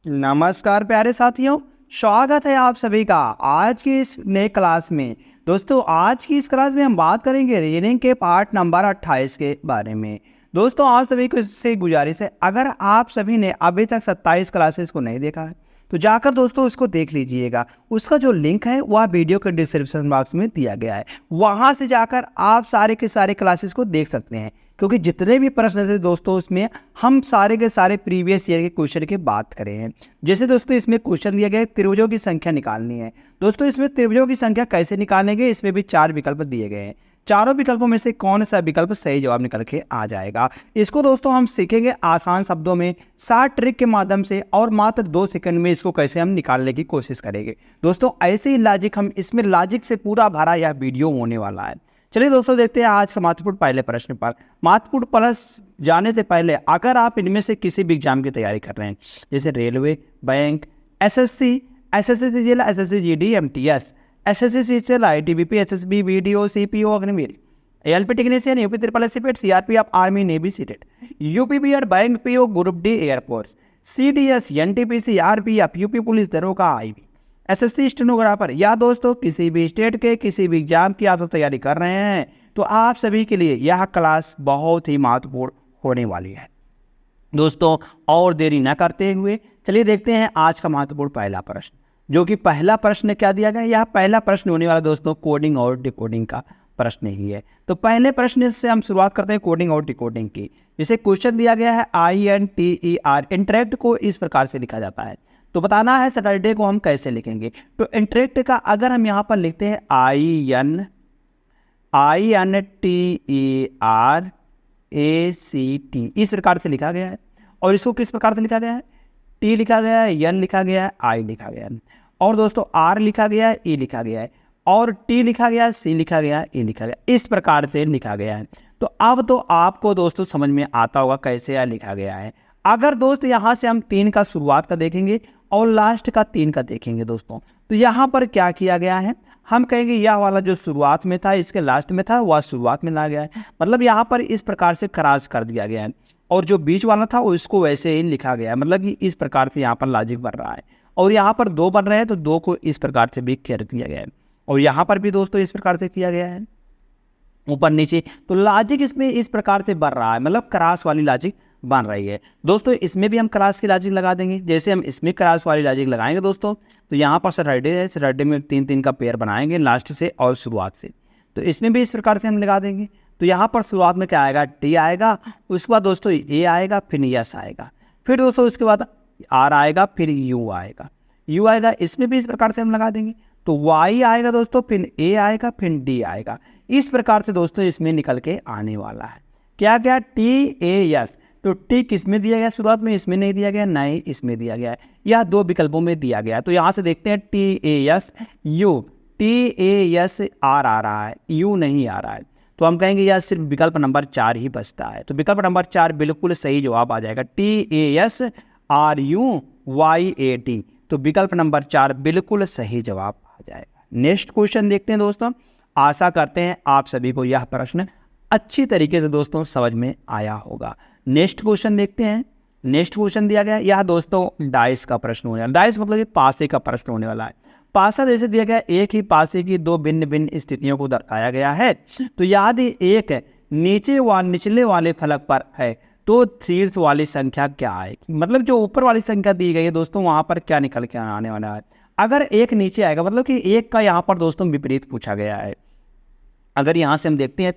नमस्कार प्यारे साथियों, स्वागत है आप सभी का आज की इस नए क्लास में। दोस्तों आज की इस क्लास में हम बात करेंगे रीजनिंग के पार्ट नंबर 28 के बारे में। दोस्तों आप सभी को इससे गुजारिश है, अगर आप सभी ने अभी तक 27 क्लासेस को नहीं देखा है तो जाकर दोस्तों उसको देख लीजिएगा। उसका जो लिंक है वह वीडियो के डिस्क्रिप्शन बॉक्स में दिया गया है, वहाँ से जाकर आप सारे के सारे क्लासेस को देख सकते हैं। क्योंकि जितने भी प्रश्न थे दोस्तों उसमें हम सारे के सारे प्रीवियस ईयर के क्वेश्चन की बात करें हैं। जैसे दोस्तों इसमें क्वेश्चन दिया गया है त्रिभुजों की संख्या निकालनी है। दोस्तों इसमें त्रिभुजों की संख्या कैसे निकालेंगे, इसमें भी 4 विकल्प दिए गए हैं। चारों विकल्पों में से कौन सा विकल्प सही जवाब निकल के आ जाएगा, इसको दोस्तों हम सीखेंगे आसान शब्दों में 60 ट्रिक के माध्यम से, और मात्र 2 सेकंड में इसको कैसे हम निकालने की कोशिश करेंगे। दोस्तों ऐसे ही लॉजिक हम इसमें लॉजिक से पूरा भरा यह वीडियो होने वाला है। चलिए दोस्तों देखते हैं आज का महत्वपूर्ण पहले प्रश्न पर। महत्वपूर्ण प्लस जाने से पहले अगर आप इनमें से किसी भी एग्जाम की तैयारी कर रहे हैं, जैसे रेलवे, बैंक, एसएससी, एसएससी जिला, SSC GD, MTS, SSC CGL, ITBP, SSB, video, CPO, Agniveer, ALP technician, UP triple S C PET, CRPF, army, navy CTET, UP BEd, bank PO, group D, air force, CDS, NTPC, RPF, UP police, दरोगा, IB, SSC stenographer, या दोस्तों किसी भी state के किसी भी exam की आप तैयारी कर रहे हैं तो आप सभी के लिए यह क्लास बहुत ही महत्वपूर्ण होने वाली है। दोस्तों और देरी न करते हुए चलिए देखते हैं आज का महत्वपूर्ण पहला प्रश्न, जो कि पहला प्रश्न क्या दिया गया है। यह पहला प्रश्न होने वाला दोस्तों कोडिंग और डिकोडिंग का प्रश्न ही है। तो पहले प्रश्न से हम शुरुआत करते हैं कोडिंग और डिकोडिंग की। जिसे क्वेश्चन दिया गया है INTER, इंटरेक्ट को इस प्रकार से लिखा जाता है। तो बताना है सैटरडे को हम कैसे लिखेंगे। तो इंटरेक्ट का अगर हम यहाँ पर लिखते हैं INTERACT, इस प्रकार से लिखा गया है। और इसको किस प्रकार से लिखा गया है, टी लिखा गया है, एन लिखा गया है, आई लिखा गया है, और दोस्तों आर लिखा गया है, ई लिखा गया है, और टी लिखा गया है, सी लिखा गया है, ई लिखा गया, इस प्रकार से लिखा गया है। तो अब तो आपको दोस्तों समझ में आता होगा कैसे यह लिखा गया है। अगर दोस्त यहाँ से हम 3 का शुरुआत का देखेंगे और लास्ट का 3 का देखेंगे दोस्तों, तो यहाँ पर क्या किया गया है, हम कहेंगे यह वाला जो शुरुआत में था इसके लास्ट में था वह शुरुआत में ला गया है। मतलब यहाँ पर इस प्रकार से क्रॉस कर दिया गया है, और जो बीच वाला था वो इसको वैसे ही लिखा गया है। मतलब कि इस प्रकार से यहाँ पर लॉजिक बन रहा है, और यहाँ पर 2 बन रहे हैं तो 2 को इस प्रकार से भी कर दिया गया है, और यहाँ पर भी दोस्तों इस प्रकार से किया गया है ऊपर नीचे। तो लॉजिक इसमें इस प्रकार से बन रहा है, मतलब क्रॉस वाली लॉजिक बन रही है। दोस्तों इसमें भी हम क्रॉस की लॉजिक लगा देंगे, जैसे हम इसमें क्रॉस वाली लॉजिक लगाएंगे दोस्तों। तो यहाँ पर सैटरडे है, सैटरडे में 3-3 का पेयर बनाएंगे लास्ट से और शुरुआत से। तो इसमें भी इस प्रकार से हम लगा देंगे। तो यहाँ पर शुरुआत में क्या आएगा, टी आएगा, उसके बाद दोस्तों ए आएगा, फिर यस आएगा, फिर दोस्तों उसके बाद आर आएगा, फिर यू आएगा, यू आएगा, इसमें भी इस प्रकार से हम लगा देंगे। तो वाई आएगा दोस्तों, फिर ए आएगा, फिर डी आएगा। इस प्रकार से दोस्तों इसमें निकल के आने वाला है क्या क्या, टी ए यस। तो टी किस में दिया गया शुरुआत में, इसमें नहीं दिया गया, ना ही इसमें दिया गया है, यह 2 विकल्पों में दिया गया है। तो यहाँ से देखते हैं T A S U, T A S R आ रहा है, यू नहीं आ रहा है। तो हम कहेंगे यह सिर्फ विकल्प नंबर 4 ही बचता है। तो विकल्प नंबर 4 बिल्कुल सही जवाब आ जाएगा, TASRUYAT। तो विकल्प नंबर 4 बिल्कुल सही जवाब आ जाएगा। नेक्स्ट क्वेश्चन देखते हैं दोस्तों। आशा करते हैं आप सभी को यह प्रश्न अच्छी तरीके से दोस्तों समझ में आया होगा। नेक्स्ट क्वेश्चन देखते हैं। नेक्स्ट क्वेश्चन दिया गया है, यह दोस्तों डाइस का प्रश्न होने वाला। डाइस मतलब पासे का प्रश्न होने वाला है। पासा जैसे दिया गया, एक ही पासे की 2 भिन्न भिन्न स्थितियों को दर्शाया गया है। तो यदि एक निचले वाले फलक पर है तो शीर्ष वाली संख्या क्या आएगी। मतलब जो ऊपर वाली संख्या दी गई है दोस्तों वहां पर क्या निकल के आने वाला है। अगर एक नीचे आएगा मतलब कि एक का यहाँ पर दोस्तों विपरीत पूछा गया है। अगर यहाँ से हम देखते हैं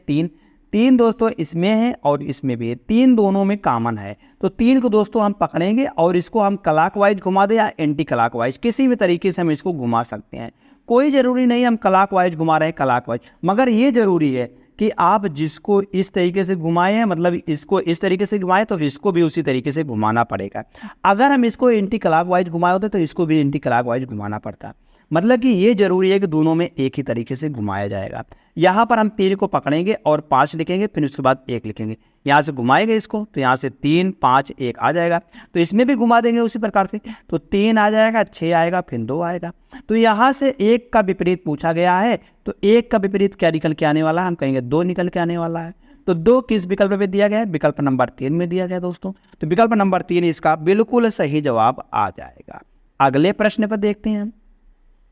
3 दोस्तों इसमें है और इसमें भी है, 3 दोनों में कॉमन है। तो 3 को दोस्तों हम पकड़ेंगे और इसको हम क्लॉकवाइज घुमा दें या एंटी क्लॉकवाइज, किसी भी तरीके से हम इसको घुमा सकते हैं। कोई ज़रूरी नहीं हम क्लॉकवाइज घुमा रहे हैं क्लॉकवाइज, मगर ये ज़रूरी है कि आप जिसको इस तरीके से घुमाए हैं, मतलब इसको इस तरीके से घुमाएं तो इसको भी उसी तरीके से घुमाना पड़ेगा। अगर हम इसको एंटी क्लॉकवाइज घुमाए होते तो इसको भी एंटी क्लॉकवाइज घुमाना पड़ता। मतलब कि ये जरूरी है कि दोनों में एक ही तरीके से घुमाया जाएगा। यहाँ पर हम 3 को पकड़ेंगे और 5 लिखेंगे, फिर उसके बाद 1 लिखेंगे। यहाँ से घुमाएंगे इसको तो यहाँ से 3 5 1 आ जाएगा। तो इसमें भी घुमा देंगे उसी प्रकार से, तो 3 आ जाएगा, 6 आएगा, फिर 2 आएगा। तो यहाँ से 1 का विपरीत पूछा गया है, तो 1 का विपरीत क्या निकल के आने वाला है, हम कहेंगे 2 निकल के आने वाला है। तो 2 किस विकल्प में दिया गया है? विकल्प नंबर 3 में दिया गया है दोस्तों। तो विकल्प नंबर 3 इसका बिल्कुल सही जवाब आ जाएगा। अगले प्रश्न पर देखते हैं हम।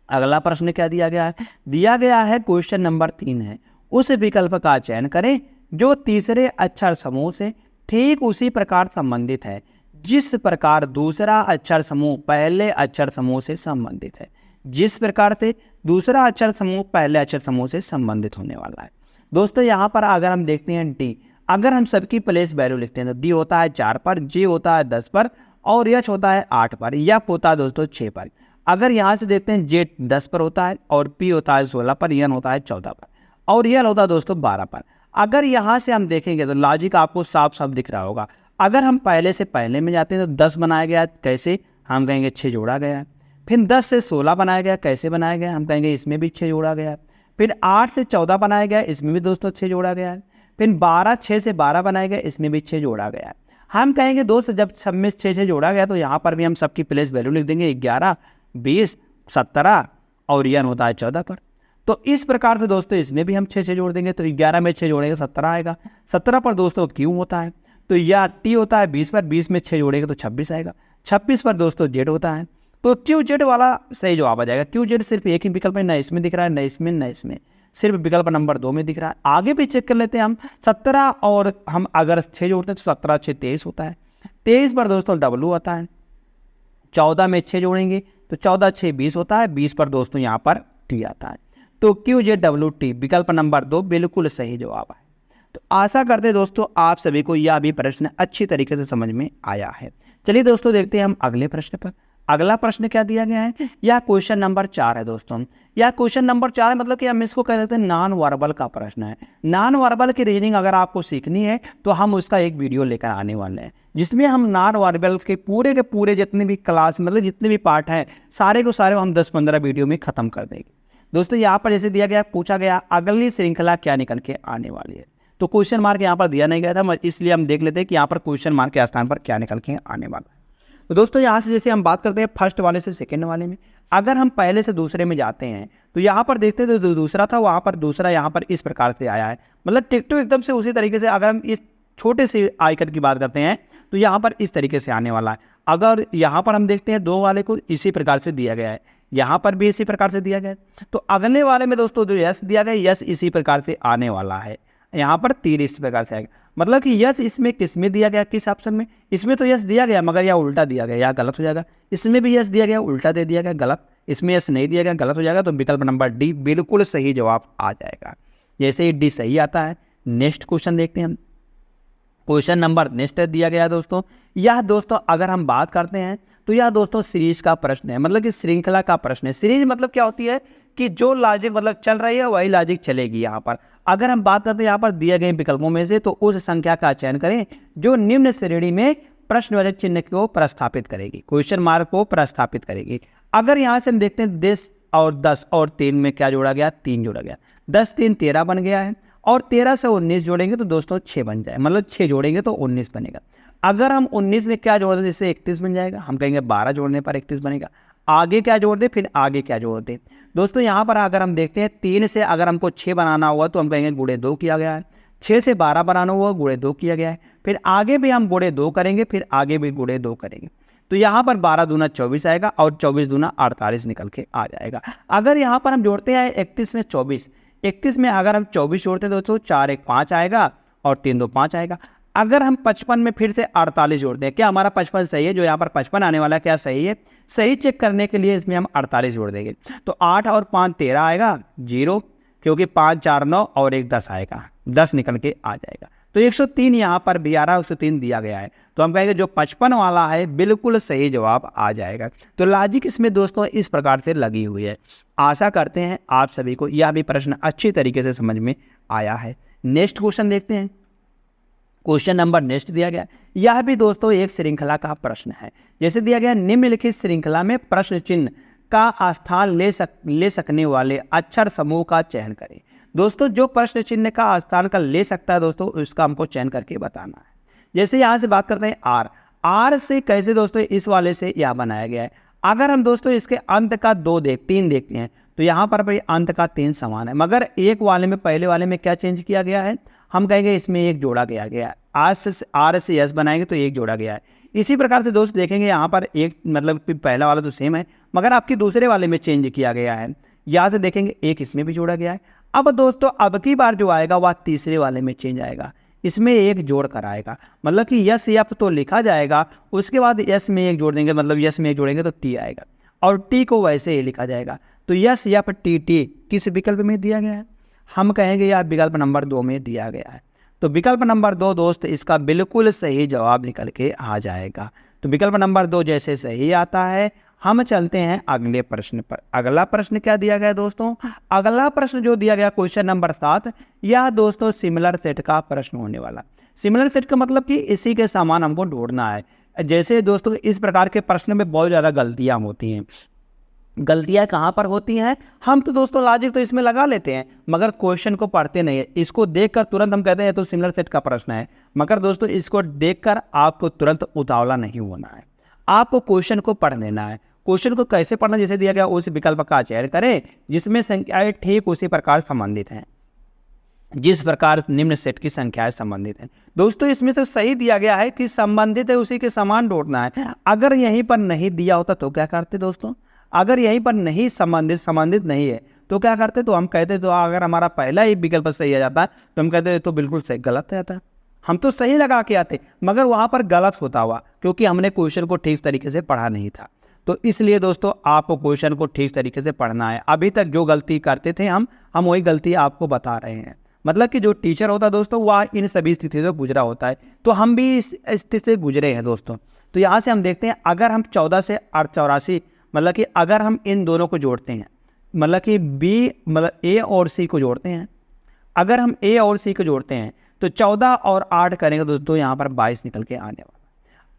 अगला प्रश्न क्या दिया गया है? दिया गया है क्वेश्चन नंबर 3 है, उस विकल्प का चयन करें जो तीसरे अक्षर समूह से ठीक उसी प्रकार संबंधित है जिस प्रकार दूसरा अक्षर समूह पहले अक्षर समूह से संबंधित है। जिस प्रकार से दूसरा अक्षर समूह पहले अक्षर समूह से संबंधित होने वाला है। दोस्तों यहाँ पर अगर हम देखते हैं डी, अगर हम सबकी प्लेस वैल्यू लिखते हैं तो डी होता है 4 पर, जे होता है 10 पर और एच होता है 8 पर, एफ होता है दोस्तों 6 पर। अगर यहाँ से देखते हैं जे 10 पर होता है और पी होता है 16 पर, एन होता है 14 पर और एल होता है दोस्तों 12 पर। अगर यहाँ से हम देखेंगे तो लॉजिक आपको साफ साफ दिख रहा होगा। अगर हम पहले से पहले में जाते हैं तो 10 बनाया गया, कैसे? हम कहेंगे 6 जोड़ा गया है। फिर 10 से 16 बनाया गया, कैसे बनाया गया? हम कहेंगे इसमें भी 6 जोड़ा गया है। फिर 8 से 14 बनाया गया, इसमें भी दोस्तों 6 जोड़ा गया है। फिर 6 से 12 बनाया गया, इसमें भी 6 जोड़ा गया है। हम कहेंगे दोस्तों जब सब में 6 जोड़ा गया तो यहाँ पर भी हम सबकी प्लेस वैल्यू लिख देंगे 11, 20, 17 और एन होता है 14 पर। तो इस प्रकार से दोस्तों इसमें भी हम 6 जोड़ देंगे तो 11 में 6 जोड़ेंगे 17 आएगा। 17 पर दोस्तों क्यू होता है तो या टी होता है 20 पर, 20 में 6 जोड़ेंगे तो 26 आएगा। 26 पर दोस्तों जेड होता है तो क्यू जेड वाला सही जवाब आ जाएगा। क्यू जेड सिर्फ एक ही विकल्प में, न इसमें दिख रहा है, न इसमें, न इसमें, सिर्फ विकल्प नंबर 2 में दिख रहा है। आगे भी चेक कर लेते हैं हम। 17 और हम अगर 6 जोड़ते हैं तो 17 6 23 होता है। 23 पर दोस्तों डब्लू आता है। 14 में 6 जोड़ेंगे तो 14 6 20 होता है। 20 पर दोस्तों यहाँ पर टी आता है। तो क्यू जे डब्ल्यू टी विकल्प नंबर 2 बिल्कुल सही जवाब है। तो आशा करते हैं दोस्तों आप सभी को यह भी प्रश्न अच्छी तरीके से समझ में आया है। चलिए दोस्तों देखते हैं हम अगले प्रश्न पर। अगला प्रश्न क्या दिया गया है? यह क्वेश्चन नंबर 4 है दोस्तों। यह क्वेश्चन नंबर 4 है, मतलब कि हम इसको कह देते हैं नॉन वर्बल का प्रश्न है। नॉन वर्बल की रीजनिंग अगर आपको सीखनी है तो हम उसका एक वीडियो लेकर आने वाले हैं जिसमें हम नॉन वर्बल के पूरे जितने भी क्लास मतलब जितने भी पार्ट हैं सारे को सारे हम 10-15 वीडियो में खत्म कर देंगे। दोस्तों यहाँ पर जैसे दिया गया, पूछा गया अगली श्रृंखला क्या निकल के आने वाली है, तो क्वेश्चन मार्क यहाँ पर दिया नहीं गया था, इसलिए हम देख लेते हैं कि यहाँ पर क्वेश्चन मार्क के स्थान पर क्या निकल के आने वाला है। तो दोस्तों यहाँ से जैसे हम बात करते हैं फर्स्ट वाले से सेकंड वाले में, अगर हम पहले से दूसरे में जाते हैं तो यहाँ पर देखते हैं तो दूसरा था, वहाँ पर दूसरा यहाँ पर इस प्रकार से आया है, मतलब टिक टू एकदम से उसी तरीके से। अगर हम इस छोटे से आइकन की बात करते हैं तो यहाँ पर इस तरीके से आने वाला है। अगर यहाँ पर हम देखते हैं 2 वाले को इसी प्रकार से दिया गया है, यहाँ पर भी इसी प्रकार से दिया गया है। तो अगले वाले में दोस्तों जो यस दिया गया, यस इसी प्रकार से आने वाला है। यहाँ पर 3 इस प्रकार से आएगा, मतलब कि यस इसमें किस में दिया गया, किस ऑप्शन में? इसमें तो यस दिया गया मगर यह उल्टा दिया गया, यह गलत हो जाएगा। इसमें भी यस दिया गया, उल्टा दे दिया गया, गलत। इसमें यस नहीं दिया गया, गलत हो जाएगा। तो विकल्प नंबर डी बिल्कुल सही जवाब आ जाएगा। जैसे ही डी सही आता है, नेक्स्ट क्वेश्चन देखते हैं हम। क्वेश्चन नंबर नेक्स्ट दिया गया है दोस्तों। यह दोस्तों अगर हम बात करते हैं तो यह दोस्तों सीरीज का प्रश्न है, मतलब कि श्रृंखला का प्रश्न है। सीरीज मतलब क्या होती है कि जो लॉजिक मतलब चल रही है वही लॉजिक चलेगी। यहाँ पर अगर हम बात करते हैं यहाँ पर दिए गए विकल्पों में से, तो उस संख्या का चयन करें जो निम्न श्रेणी में प्रश्नवाचक चिन्ह को प्रस्थापित करेगी, क्वेश्चन मार्क को प्रस्थापित करेगी। अगर यहाँ से हम देखते हैं 10 और 10 और 3 में क्या जोड़ा गया, 3 जोड़ा गया। 10 3 13 बन गया है और 13 से 19 जोड़ेंगे तो दोस्तों 6 बन जाए, मतलब 6 जोड़ेंगे तो 19 बनेगा। अगर हम 19 में क्या जोड़ दें जिससे 31 बन जाएगा, हम कहेंगे 12 जोड़ने पर 31 बनेगा। आगे क्या जोड़ दें, फिर आगे क्या जोड़ दें। दोस्तों यहाँ पर अगर हम देखते हैं 3 से अगर हमको 6 बनाना हुआ तो हम कहेंगे गुणे 2 किया गया है। 6 से 12 बनाना हुआ गुणे 2 किया गया है। फिर आगे भी हम गुणे 2 करेंगे, फिर आगे भी गुणे 2 करेंगे। तो यहाँ पर 12 दूना 24 आएगा और 24 दूना 48 निकल के आ जाएगा। अगर यहाँ पर हम जोड़ते हैं 31 में 24, 31 में अगर हम 24 जोड़ते हैं दोस्तों 4 1 5 आएगा और 3 2 5 आएगा। अगर हम 55 में फिर से 48 जोड़ते हैं, क्या हमारा 55 सही है? जो यहाँ पर 55 आने वाला है क्या सही है? सही चेक करने के लिए इसमें हम 48 जोड़ देंगे तो 8 और 5 13 आएगा, 0, क्योंकि 5 4 9 और 1 10 आएगा, 10 निकल के आ जाएगा। तो 103 यहाँ पर भी आ रहा है, 103 दिया गया है। तो हम कहेंगे जो 55 वाला है बिल्कुल सही जवाब आ जाएगा। तो लॉजिक इसमें दोस्तों इस प्रकार से लगी हुई है। आशा करते हैं आप सभी को यह भी प्रश्न अच्छी तरीके से समझ में आया है। नेक्स्ट क्वेश्चन देखते हैं। क्वेश्चन नंबर नेक्स्ट दिया गया, यह भी दोस्तों एक श्रृंखला का प्रश्न है। जैसे दिया गया निम्नलिखित श्रृंखला में प्रश्न चिन्ह का स्थान ले सकने वाले अक्षर समूह का चयन करें। दोस्तों जो प्रश्न चिन्ह का स्थान का ले सकता है दोस्तों उसका हमको चयन करके बताना है। जैसे यहाँ से बात करते हैं आर से कैसे दोस्तों इस वाले से यह बनाया गया है। अगर हम दोस्तों इसके अंत का 3 देखते हैं तो यहाँ पर भाई अंत का 3 समान है, मगर एक वाले में पहले वाले में क्या चेंज किया गया है, हम कहेंगे इसमें एक जोड़ा गया है। आर से एस बनाएंगे तो एक जोड़ा गया है। इसी प्रकार से दोस्त देखेंगे यहाँ पर एक मतलब पहला वाला तो सेम है मगर आपकी दूसरे वाले में चेंज किया गया है। यहाँ से देखेंगे एक इसमें भी जोड़ा गया है। अब दोस्तों अब की बार जो आएगा वह तीसरे वाले में चेंज आएगा, इसमें एक जोड़ कर आएगा, मतलब कि यस एफ तो लिखा जाएगा, उसके बाद यस में एक जोड़ देंगे, मतलब यस में एक जोड़ेंगे तो टी आएगा और टी को वैसे ही लिखा जाएगा। तो यस एफ टी टी किस विकल्प में दिया गया है? हम कहेंगे यह विकल्प नंबर 2 में दिया गया है। तो विकल्प नंबर 2 दोस्त इसका बिल्कुल सही जवाब निकल के आ जाएगा। तो विकल्प नंबर 2 जैसे सही आता है, हम चलते हैं अगले प्रश्न पर। अगला प्रश्न क्या दिया गया दोस्तों? अगला प्रश्न जो दिया गया क्वेश्चन नंबर 7, यह दोस्तों सिमिलर सेट का प्रश्न होने वाला। सिमिलर सेट का मतलब कि इसी के समान हमको ढूंढना है। जैसे दोस्तों इस प्रकार के प्रश्न में बहुत ज़्यादा गलतियाँ होती हैं। गलतियाँ कहाँ पर होती हैं? हम तो दोस्तों लॉजिक तो इसमें लगा लेते हैं मगर क्वेश्चन को पढ़ते नहीं है। इसको देखकर तुरंत हम कहते हैं तो सिमिलर सेट का प्रश्न है, मगर दोस्तों इसको देखकर आपको तुरंत उतावला नहीं होना है, आपको क्वेश्चन को पढ़ लेना है। क्वेश्चन को कैसे पढ़ना? जैसे दिया गया उस विकल्प का चयन करें जिसमें संख्याएं ठीक उसी प्रकार संबंधित हैं, जिस प्रकार निम्न सेट की संख्याएं संबंधित हैं। दोस्तों इसमें से सही दिया गया है कि संबंधित है उसी के समान ढूंढना है। अगर यहीं पर नहीं दिया होता तो क्या करते दोस्तों? अगर यहीं पर नहीं संबंधित नहीं है तो क्या करते? तो हम कहते तो अगर हमारा पहला ही विकल्प सही आ जाता तो हम कहते तो बिल्कुल सही गलत आता। हम तो सही लगा के आते मगर वहाँ पर गलत होता हुआ, क्योंकि हमने क्वेश्चन को ठीक तरीके से पढ़ा नहीं था। तो इसलिए दोस्तों आपको क्वेश्चन को ठीक तरीके से पढ़ना है। अभी तक जो गलती करते थे हम वही गलती आपको बता रहे हैं। मतलब कि जो टीचर होता है दोस्तों वह इन सभी स्थितियों से गुजरा होता है, तो हम भी इस स्थिति से गुजरे हैं दोस्तों। तो यहाँ से हम देखते हैं अगर हम 14 से 84, मतलब कि अगर हम इन दोनों को जोड़ते हैं, मतलब कि बी मतलब ए और सी को जोड़ते हैं, अगर हम ए और सी को जोड़ते हैं तो 14 और 8 करेंगे दोस्तों यहाँ पर 22 निकल के आने वाला,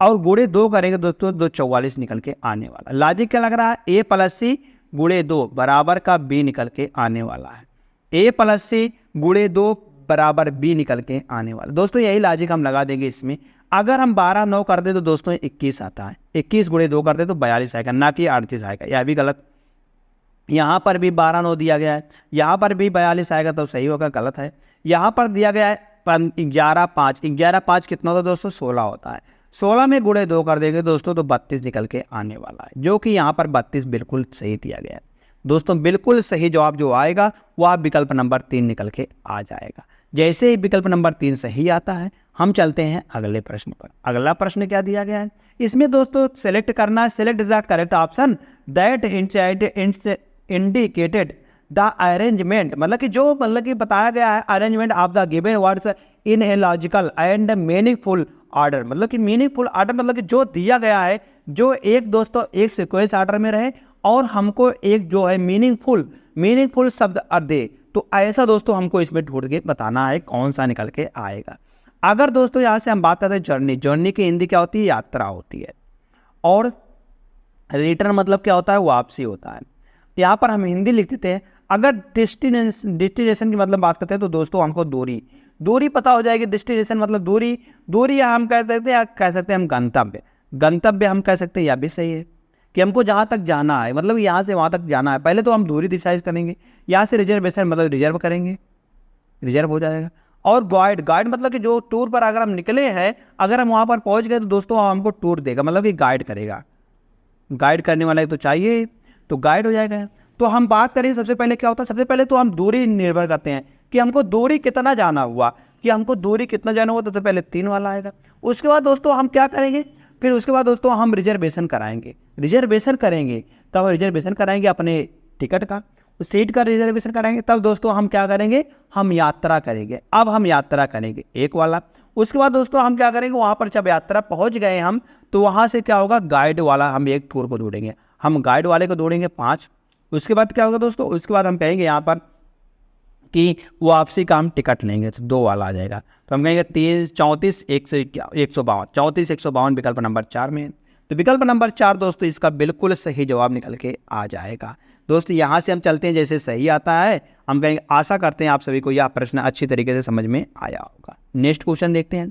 और गुणे 2 करेंगे दोस्तों तो 44 निकल के आने वाला। लॉजिक क्या लग रहा है? ए प्लस सी गुणे 2 बराबर का बी निकल के आने वाला है। ए प्लस सी गुणे 2 बराबर बी निकल के आने वाला। दोस्तों यही लॉजिक हम लगा देंगे इसमें। अगर हम 12 9 कर दे तो दोस्तों 21 आता है, 21 गुणे 2 कर दे तो 42 आएगा, ना कि 38 आएगा। यह भी गलत। यहाँ पर भी 12 9 दिया गया है, यहाँ पर भी 42 आएगा तो सही होगा, गलत है। यहाँ पर दिया गया है 11 5 कितना होता है दोस्तों? 16 होता है। 16 में गुणे 2 कर देंगे दोस्तों तो 32 निकल के आने वाला है, जो कि यहाँ पर 32 बिल्कुल सही दिया गया है दोस्तों। बिल्कुल सही जवाब जो आएगा वह विकल्प नंबर 3 निकल के आ जाएगा। जैसे ही विकल्प नंबर 3 सही आता है, हम चलते हैं अगले प्रश्न पर। अगला प्रश्न क्या दिया गया है? इसमें दोस्तों सेलेक्ट करना है, select the correct option that indicated the arrangement, मतलब कि बताया गया है arrangement of the given words in a logical and meaningful order. मतलब कि मीनिंगफुल ऑर्डर मतलब कि जो दिया गया है, जो एक दोस्तों एक सीक्वेंस ऑर्डर में रहे और हमको एक जो है मीनिंगफुल शब्द दे, तो ऐसा दोस्तों हमको इसमें ढूंढ के बताना है कौन सा निकल के आएगा। अगर दोस्तों यहाँ से हम बात करते हैं जर्नी की हिंदी क्या होती है? यात्रा होती है, और रिटर्न मतलब क्या होता है? वापसी होता है। यहाँ पर हम हिंदी लिख देते हैं। अगर डेस्टिनेशन की मतलब बात करते हैं तो दोस्तों हमको दूरी पता हो जाएगी। डेस्टिनेशन मतलब दूरी हम कह सकते हैं हम गंतव्य हम कह सकते हैं। यह भी सही है कि हमको जहाँ तक जाना है, मतलब यहाँ से वहाँ तक जाना है। पहले तो हम दूरी डिसाइड करेंगे। यहाँ से रिजर्वेशन मतलब रिजर्व करेंगे, रिजर्व हो जाएगा। और गाइड मतलब कि जो टूर पर अगर हम निकले हैं, अगर हम वहाँ पर पहुँच गए तो दोस्तों हमको टूर देगा, मतलब कि गाइड करेगा। गाइड करने वाला तो चाहिए, तो गाइड हो जाएगा। तो हम बात करें सबसे पहले क्या होता है? सबसे पहले तो हम दूरी निर्भर करते हैं कि हमको दूरी कितना जाना हुआ, तो पहले 3 वाला आएगा। उसके बाद दोस्तों हम क्या करेंगे? फिर उसके बाद दोस्तों हम रिजर्वेशन करेंगे, तब रिजर्वेशन कराएंगे अपने टिकट का, सीट का रिजर्वेशन कराएंगे। तब दोस्तों हम क्या करेंगे? हम यात्रा करेंगे। अब हम यात्रा करेंगे एक वाला। उसके बाद दोस्तों हम क्या करेंगे? वहाँ पर जब यात्रा पहुँच गए हम, तो वहाँ से क्या होगा? गाइड वाला हम एक टूर को ढूंढेंगे। हम गाइड वाले को ढूंढेंगे 5। उसके बाद क्या होगा दोस्तों? उसके बाद हम कहेंगे यहाँ पर कि वापसी का हम टिकट लेंगे, तो 2 वाला आ जाएगा। तो हम कहेंगे 34 152 विकल्प नंबर 4 में। तो विकल्प नंबर 4 दोस्तों इसका बिल्कुल सही जवाब निकल के आ जाएगा। दोस्तों यहाँ से हम चलते हैं, जैसे सही आता है हम कहेंगे। आशा करते हैं आप सभी को यह प्रश्न अच्छी तरीके से समझ में आया होगा। नेक्स्ट क्वेश्चन देखते हैं।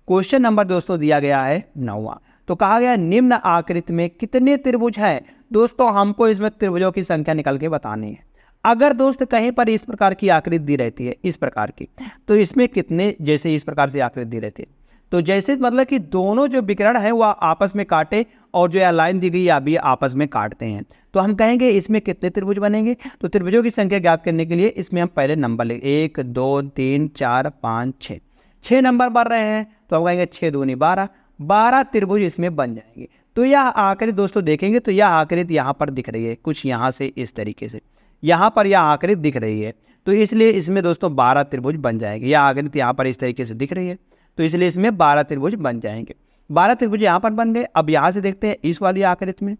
क्वेश्चन नंबर दोस्तों दिया गया है 9वां। तो कहा गया निम्न आकृति में कितने त्रिभुज हैं? दोस्तों हमको इसमें त्रिभुजों की संख्या निकल के बतानी है। अगर दोस्त कहीं पर इस प्रकार की आकृति दी रहती है, इस प्रकार की, तो इसमें कितने, जैसे इस प्रकार से आकृति दी रहती है, तो जैसे मतलब कि दोनों जो विकर्ण है वह आपस में काटे और जो यह लाइन दी गई है अभी आपस में काटते हैं, तो हम कहेंगे इसमें कितने त्रिभुज बनेंगे। तो त्रिभुजों की संख्या ज्ञात करने के लिए इसमें हम पहले नंबर ले, 1 2 3 4 5 6, 6 नंबर बन रहे हैं, तो हम कहेंगे 6 दूनी 12, 12 त्रिभुज इसमें बन जाएंगे। तो यह आकृति दोस्तों देखेंगे तो यह आकृति यहाँ पर दिख रही है कुछ यहाँ से इस तरीके से, यहाँ पर यह आकृति दिख रही है, तो इसलिए इसमें दोस्तों 12 त्रिभुज बन जाएंगे। यह आकृति यहाँ पर इस तरीके से दिख रही है, तो इसलिए इसमें 12 त्रिभुज बन जाएंगे। 12 त्रिभुज यहाँ पर बन गए। अब यहाँ से देखते हैं इस वाली आकृति में,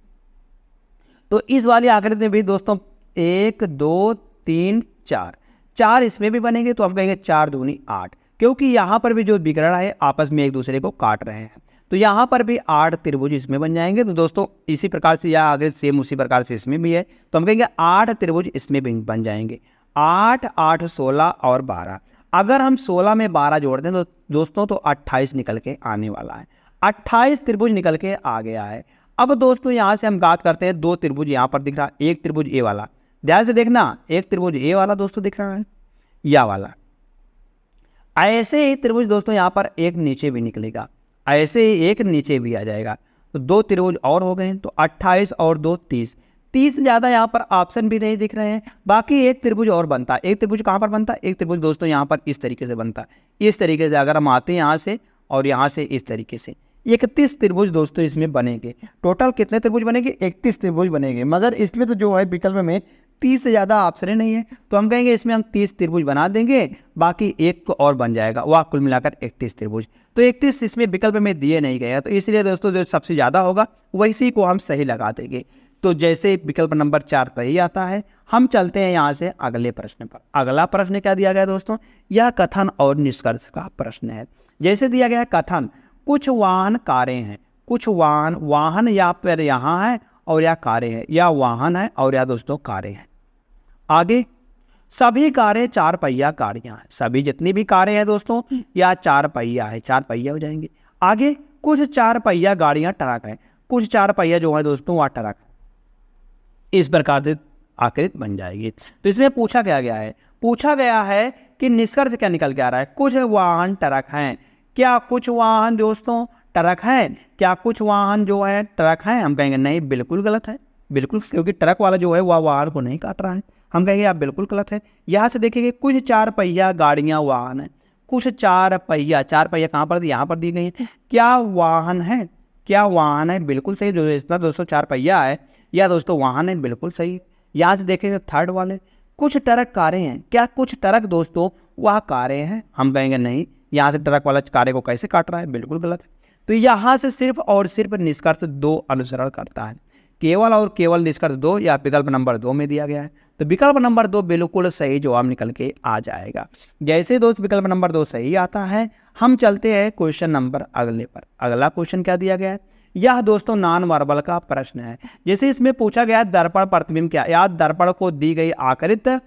तो इस वाली आकृति में भी दोस्तों 1 2 3 4, 4 इसमें भी बनेंगे, तो हम कहेंगे 4 दूनी 8, क्योंकि यहाँ पर भी जो विकर्ण है आपस में एक दूसरे को काट रहे हैं, तो यहाँ पर भी 8 त्रिभुज इसमें बन जाएंगे। तो दोस्तों इसी प्रकार से यह आगे सेम उसी प्रकार से इसमें भी है, तो हम कहेंगे 8 त्रिभुज इसमें भी बन जाएंगे। 8 8 16 और 12, अगर हम 16 में 12 जोड़ दें तो दोस्तों तो 28 निकल के आने वाला है, 28 त्रिभुज निकल के आ गया है। अब दोस्तों यहाँ से हम बात करते हैं, 2 त्रिभुज यहाँ पर दिख रहा है, एक त्रिभुज ए वाला, ध्यान से देखना, एक त्रिभुज ए वाला दोस्तों दिख रहा है, या वाला। ऐसे ही त्रिभुज दोस्तों यहाँ पर एक नीचे भी निकलेगा, ऐसे ही एक नीचे भी आ जाएगा, तो 2 त्रिभुज और हो गए, तो 28 और 2 30, 30 ज़्यादा यहाँ पर ऑप्शन भी नहीं दिख रहे हैं, बाकी एक त्रिभुज और बनता है। एक त्रिभुज कहाँ पर बनता है, एक त्रिभुज दोस्तों यहाँ पर इस तरीके से बनता है, इस तरीके से अगर हम आते हैं यहाँ से और यहाँ से इस तरीके से 31 त्रिभुज दोस्तों इसमें बनेंगे। टोटल कितने त्रिभुज बनेंगे, 31 त्रिभुज बनेंगे, मगर इसमें तो जो है विकल्प में 30 से ज़्यादा ऑप्शन नहीं है, तो हम कहेंगे इसमें हम 30 त्रिभुज बना देंगे, बाकी एक को और बन जाएगा, वह कुल मिलाकर 31 त्रिभुज। तो 31 इसमें विकल्प में दिए नहीं गए हैं, तो इसलिए दोस्तों जो सबसे ज़्यादा होगा वैसी को हम सही लगा देंगे। तो जैसे विकल्प नंबर 4 सही आता है, हम चलते हैं यहाँ से अगले प्रश्न पर। अगला प्रश्न क्या दिया गया दोस्तों, यह कथन और निष्कर्ष का प्रश्न है। जैसे दिया गया कथन, कुछ वाहन कारें हैं, कुछ वाहन या फिर यहाँ है और या कारें हैं, या वाहन है और या दोस्तों कारें हैं। आगे सभी कारें 4 पहिया गाड़ियाँ हैं, सभी जितनी भी कारें हैं दोस्तों या 4 पहिया है, 4 पहिया हो जाएंगे। आगे कुछ 4 पहिया गाड़ियाँ ट्रक हैं, कुछ 4 पहिया जो है दोस्तों वह ट्रक, इस प्रकार से आकृति बन जाएगी। तो इसमें पूछा क्या गया है, पूछा गया है कि निष्कर्ष क्या निकल के आ रहा है, कुछ वाहन ट्रक हैं, क्या कुछ वाहन दोस्तों ट्रक हैं, क्या कुछ वाहन जो है ट्रक हैं, हम कहेंगे नहीं, बिल्कुल गलत है, बिल्कुल, क्योंकि ट्रक वाला जो है वह वाहन को नहीं काट रहा है, हम कहेंगे आप बिल्कुल गलत है। यहाँ से देखिए कुछ 4 पहिया गाड़ियाँ वाहन हैं, कुछ 4 पहिया, 4 पहिया कहाँ पर, यहाँ पर दी गई है, क्या वाहन है, क्या वाहन है, बिल्कुल सही, जो इसका दोस्तों 4 पहिया है या दोस्तों वाहन है, बिल्कुल सही। यहाँ से देखेंगे थर्ड वाले, कुछ ट्रक कारें हैं, क्या कुछ ट्रक दोस्तों वह कारें हैं, हम कहेंगे नहीं, यहाँ से ट्रक वाला कारें को कैसे काट रहा है, बिल्कुल गलत है। तो यहाँ से सिर्फ और सिर्फ निष्कर्ष 2 अनुसरण करता है, केवल और केवल निष्कर्ष 2 या विकल्प नंबर 2 में दिया गया है, तो विकल्प नंबर 2 बिल्कुल सही जवाब निकल के आ जाएगा। जैसे दोस्त विकल्प नंबर 2 सही आता है, हम चलते हैं क्वेश्चन नंबर अगले पर। अगला क्वेश्चन क्या दिया गया है, यह दोस्तों नॉन वर्बल का प्रश्न है। जैसे इसमें पूछा गया दर्पण प्रतिबिंब क्या, या दर्पण को दी गई आकृति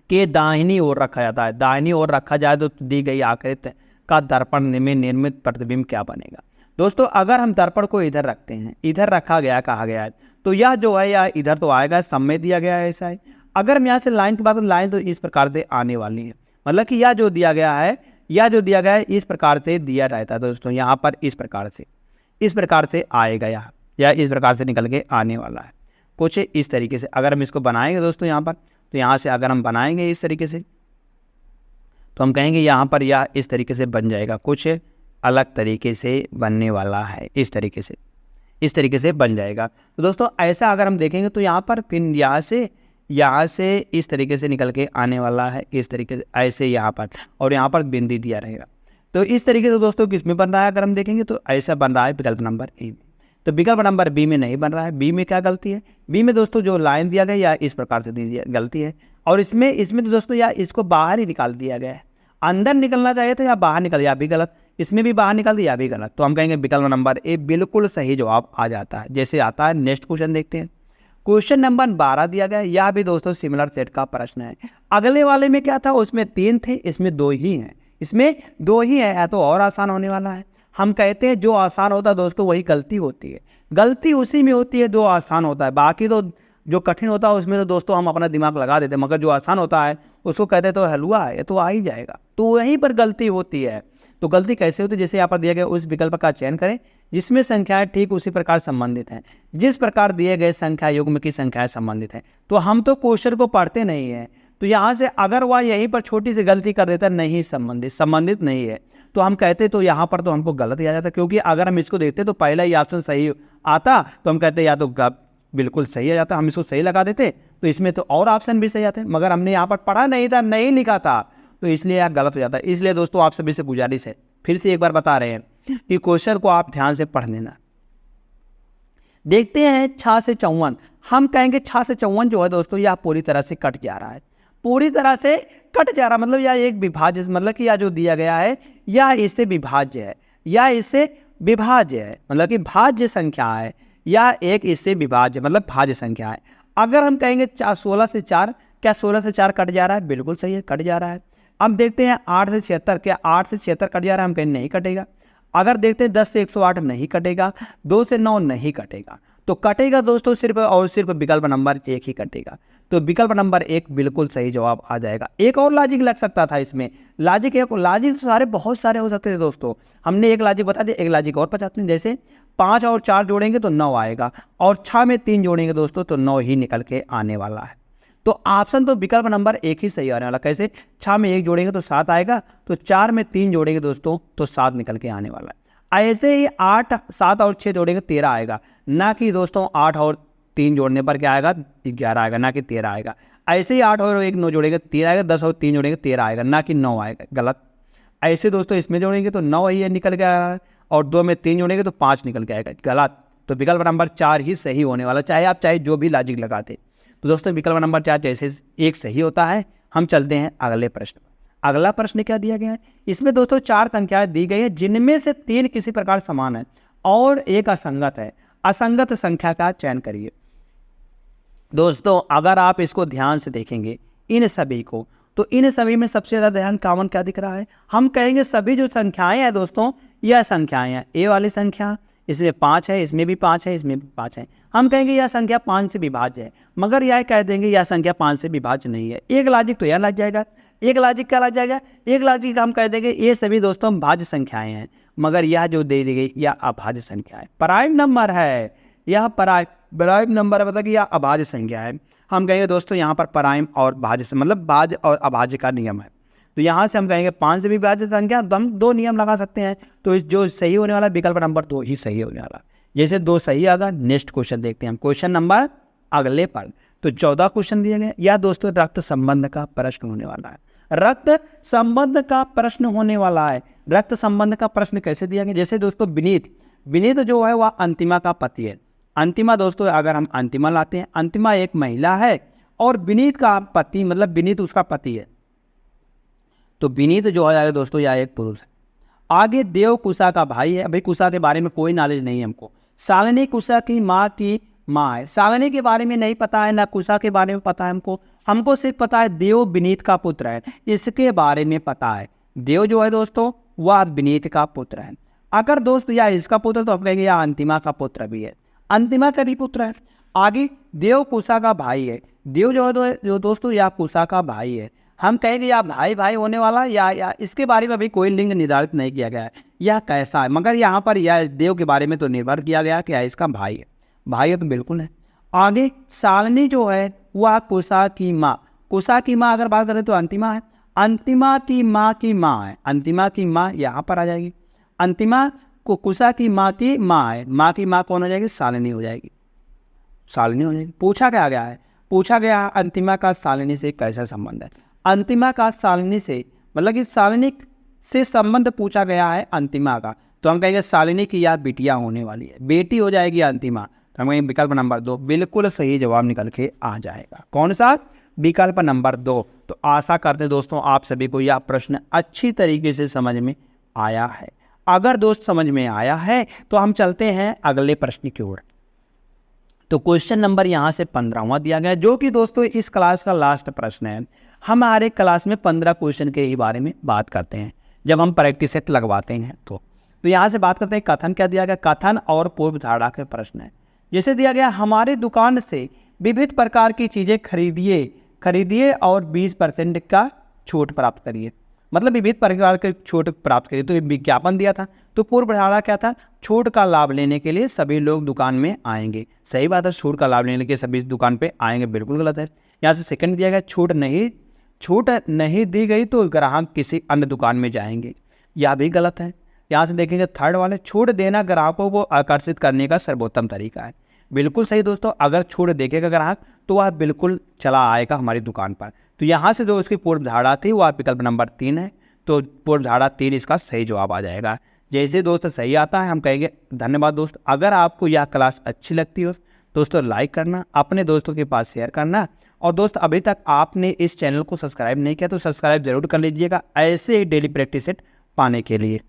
के दाहिनी ओर रखा जाता है, दाहिनी ओर रखा जाए तो दी गई आकृति का दर्पण में निर्मित प्रतिबिंब क्या बनेगा। दोस्तों अगर हम दर्पण को इधर रखते हैं, इधर रखा गया कहा गया है, तो यह जो है या इधर तो आएगा, सब में दिया गया है ऐसा है। अगर हम यहाँ से लाइन की बात करें, लाइन तो इस प्रकार से आने वाली है, मतलब कि यह जो दिया गया है, यह जो दिया गया है इस प्रकार से दिया रहता है दोस्तों, यहाँ पर इस प्रकार से आएगा, या इस प्रकार से निकल के आने वाला है कुछ इस तरीके से। अगर हम इसको बनाएंगे दोस्तों यहाँ पर, तो यहाँ से अगर हम बनाएंगे इस तरीके से, तो हम कहेंगे यहाँ पर यह इस तरीके से बन जाएगा, कुछ अलग तरीके से बनने वाला है, इस तरीके से बन जाएगा। तो दोस्तों ऐसा अगर हम देखेंगे तो यहाँ पर फिर यहाँ से इस तरीके से निकल के आने वाला है, इस तरीके से ऐसे यहाँ पर, और यहाँ पर बिंदी दिया रहेगा। तो इस तरीके से दोस्तों किस में बन रहा है, अगर हम देखेंगे तो ऐसा बन रहा है विकल्प नंबर ए में। तो विकल्प नंबर बी में नहीं बन रहा है। बी में क्या गलती है, बी में दोस्तों जो लाइन दिया गया या इस प्रकार से दी गलती है, और इसमें तो दोस्तों या इसको बाहर ही निकाल दिया गया है, अंदर निकलना चाहिए था या बाहर निकल, या भी गलत, इसमें भी बाहर निकल दिया, भी गलत। तो हम कहेंगे विकल्प नंबर ए बिल्कुल सही जवाब आ जाता है। जैसे आता है नेक्स्ट क्वेश्चन देखते हैं, क्वेश्चन नंबर 12 दिया गया, यह भी दोस्तों सिमिलर सेट का प्रश्न है। अगले वाले में क्या था, उसमें 3 थे, इसमें 2 ही हैं, इसमें 2 ही है, तो और आसान होने वाला है। हम कहते हैं जो आसान होता है दोस्तों वही गलती होती है, गलती उसी में होती है जो आसान होता है, बाकी तो जो कठिन होता है उसमें तो दोस्तों हम अपना दिमाग लगा देते हैं, मगर जो आसान होता है उसको कहते तो हलवा है, ये तो आ ही जाएगा। तो वहीं पर गलती होती है। तो गलती कैसे होती है, जैसे यहाँ पर दिया गया उस विकल्प का चयन करें जिसमें संख्याएं ठीक उसी प्रकार संबंधित हैं जिस प्रकार दिए गए संख्या युग्म की संख्याएं संबंधित हैं। तो हम तो क्वेश्चन को पढ़ते नहीं है, तो यहाँ से अगर वह यहीं पर छोटी सी गलती कर देता नहीं संबंधित नहीं है, तो हम कहते तो यहाँ पर तो हमको गलत ही आ जाता, क्योंकि अगर हम इसको देखते तो पहला ही ऑप्शन सही आता तो हम कहते या तो बिल्कुल सही आ जाता, हम इसको सही लगा देते तो इसमें तो और ऑप्शन भी सही आते, मगर हमने यहाँ पर पढ़ा नहीं था, नहीं लिखा था, तो इसलिए यह गलत हो जाता है। इसलिए दोस्तों आप सभी से गुजारिश है, फिर से एक बार बता रहे हैं कि क्वेश्चन को आप ध्यान से पढ़ लेना। देखते हैं 6 से 54। हम कहेंगे 6 से 54 जो है दोस्तों यह पूरी तरह से कट जा रहा है, पूरी तरह से कट जा रहा, मतलब यह एक विभाज्य, मतलब कि यह जो दिया गया है यह इससे विभाज्य है, या इससे विभाज्य है, मतलब कि भाज्य संख्या है, या एक इससे विभाज्य मतलब भाज्य संख्या है। अगर हम कहेंगे 16 से 4, क्या 16 से 4 कट जा रहा है? बिल्कुल सही है, कट जा रहा है। अब देखते हैं 8 से 76, क्या 8 से 76 कट जा रहा है? हम कहें नहीं कटेगा। अगर देखते हैं 10 से 108 नहीं कटेगा, 2 से 9 नहीं कटेगा, तो कटेगा दोस्तों सिर्फ और सिर्फ विकल्प नंबर 1 ही कटेगा। तो विकल्प नंबर 1 बिल्कुल सही जवाब आ जाएगा। एक और लॉजिक लग सकता था इसमें, लॉजिक सारे बहुत सारे हो सकते थे दोस्तों, हमने एक लॉजिक बता दिया, एक लॉजिक और बताते हैं। जैसे 5 और 4 जोड़ेंगे तो 9 आएगा, और 6 में 3 जोड़ेंगे दोस्तों तो 9 ही निकल के आने वाला है। तो ऑप्शन तो विकल्प नंबर 1 ही सही आने वाला। कैसे? 6 में 1 जोड़ेंगे तो 7 आएगा, तो 4 में 3 जोड़ेंगे दोस्तों तो 7 निकल के आने वाला है। ऐसे ही 8, 7 और 6 जोड़ेंगे 13 आएगा, ना कि दोस्तों 8 और 3 जोड़ने पर क्या आएगा? 11 आएगा, ना कि 13 आएगा। ऐसे ही 8 और 1 9 जोड़ेंगे 13 आएगा, 10 और 3 जोड़ेंगे 13 आएगा, ना कि 9 आएगा। गलत। ऐसे दोस्तों इसमें जोड़ेंगे तो 9 ही निकल के आएगा, और 2 में 3 जोड़ेंगे तो 5 निकल के आएगा। गलत। तो विकल्प नंबर 4 ही सही होने वाला, चाहे जो भी लॉजिक लगाते। तो दोस्तों विकल्प नंबर 4 जैसे 1 सही होता है। हम चलते हैं अगले प्रश्न। अगला प्रश्न क्या दिया गया है? इसमें दोस्तों 4 संख्याएं दी गई है जिनमें से 3 किसी प्रकार समान है और एक असंगत है। असंगत संख्या का चयन करिए। दोस्तों अगर आप इसको ध्यान से देखेंगे इन सभी को, तो इन सभी में सबसे ज़्यादा ध्यान कॉमन क्या दिख रहा है? हम कहेंगे सभी जो संख्याएं हैं दोस्तों यह संख्याएं हैं। ए वाली संख्या इसमें 5 है, इसमें भी 5 है, इसमें भी 5 है। हम कहेंगे यह संख्या 5 से विभाज्य है, मगर यह कह देंगे यह संख्या 5 से विभाज्य नहीं है। एक लॉजिक तो यह लग जाएगा, एक लॉजिक क्या लग जाएगा? एक लॉजिक हम कह देंगे ये सभी दोस्तों भाज्य संख्याएं हैं, मगर यह जो दे दी गई यह अभाज्य संख्या है, प्राइम नंबर है। यह प्राइम नंबर है, मतलब कि यह अभाज्य संख्या है। हम कहेंगे दोस्तों यहाँ पर प्राइम और भाज्य से मतलब भाज्य और अभाज्य का नियम है। तो यहाँ से हम कहेंगे 5 से विभाज्य संख्या, तो हम 2 नियम लगा सकते हैं। तो इस जो सही होने वाला विकल्प नंबर 2 ही सही होने वाला। जैसे 2 सही आगा, नेक्स्ट क्वेश्चन देखते हैं हम, क्वेश्चन नंबर अगले पर। तो 14 क्वेश्चन दिए गए। यह दोस्तों रक्त संबंध का प्रश्न होने वाला है। रक्त संबंध का प्रश्न होने वाला है। रक्त संबंध का प्रश्न कैसे दिया गया? जैसे दोस्तों विनीत जो है वह अंतिमा का पति है। अंतिमा दोस्तों अगर हम अंतिमा लाते हैं, अंतिमा एक महिला है और विनीत का पति मतलब विनीत उसका पति है, तो विनीत जो है दोस्तों यह एक पुरुष है। आगे देव कुशा का भाई है। भाई कुशा के बारे में कोई नॉलेज नहीं है हमको। शालिनी कुशा की माँ है। शालिनी के बारे में नहीं पता है, ना कुशा के बारे में पता है हमको सिर्फ पता है देव विनीत का पुत्र है, इसके बारे में पता है। देव जो है दोस्तों वह विनीत का पुत्र है। अगर दोस्त या इसका पुत्र तो हम कहेंगे या अंतिमा का पुत्र भी है, अंतिमा का भी पुत्र है। आगे देव कुशा का भाई है। देव जो है जो दोस्तों या कुशा का भाई है। हम कहेंगे या भाई होने वाला या इसके बारे में अभी कोई लिंग निर्धारित नहीं किया गया है, यह कैसा है, मगर यहाँ पर यह देव के बारे में तो निर्भर किया गया कि इसका भाई है। भाई है तो बिल्कुल है। आगे शालिनी जो है वह कुशा की माँ। कुशा की माँ अगर बात करें तो अंतिमा है। अंतिमा की माँ है। अंतिमा की माँ यहाँ पर आ जाएगी। अंतिमा को कुशा की माँ है। माँ की माँ कौन हो जाएगी? शालिनी हो जाएगी। शालिनी हो जाएगी। पूछा क्या गया है? पूछा गया अंतिमा का शालिनी से कैसा संबंध है। अंतिमा का शालिनी से मतलब कि शालिनी से संबंध पूछा गया है अंतिमा का, तो हम कहेंगे शालिनी की यह बिटिया होने वाली है, बेटी हो जाएगी अंतिमा। तो हम कहेंगे विकल्प नंबर 2 बिल्कुल सही जवाब निकल के आ जाएगा। कौन सा? विकल्प नंबर 2। तो आशा करते दोस्तों आप सभी को यह प्रश्न अच्छी तरीके से समझ में आया है। अगर दोस्त समझ में आया है तो हम चलते हैं अगले प्रश्न की ओर। तो क्वेश्चन नंबर यहाँ से 15वां दिया गया, जो कि दोस्तों इस क्लास का लास्ट प्रश्न है। हमारे क्लास में 15 क्वेश्चन के ही बारे में बात करते हैं जब हम प्रैक्टिस सेट लगवाते हैं। तो यहाँ से बात करते हैं कथन क्या दिया गया? कथन और पूर्व धारणा के प्रश्न है। जैसे दिया गया हमारे दुकान से विविध प्रकार की चीज़ें खरीदिए और 20% का छूट प्राप्त करिए। मतलब विविध प्रकार के छूट प्राप्त करिए, तो विज्ञापन दिया था। तो पूर्व धारणा क्या था? छूट का लाभ लेने के लिए सभी लोग दुकान में आएंगे। सही बात है, छूट का लाभ लेने के लिए सभी दुकान पे आएंगे, बिल्कुल गलत है। यहाँ से सेकंड दिया गया, छूट नहीं दी गई तो ग्राहक किसी अन्य दुकान में जाएंगे, यह भी गलत है। यहाँ से देखेंगे थर्ड वाले, छूट देना ग्राहकों को आकर्षित करने का सर्वोत्तम तरीका है। बिल्कुल सही दोस्तों, अगर छूट देखेगा ग्राहक तो वह बिल्कुल चला आएगा हमारी दुकान पर। तो यहाँ से जो उसकी पूर्व धारणा थी वह विकल्प नंबर 3 है। तो पूर्व धारणा 3 इसका सही जवाब आ जाएगा। जैसे दोस्त सही आता है हम कहेंगे धन्यवाद दोस्त। अगर आपको यह क्लास अच्छी लगती हो दोस्तों लाइक करना, अपने दोस्तों के पास शेयर करना। और दोस्त अभी तक आपने इस चैनल को सब्सक्राइब नहीं किया तो सब्सक्राइब जरूर कर लीजिएगा ऐसे ही डेली प्रैक्टिस सेट पाने के लिए।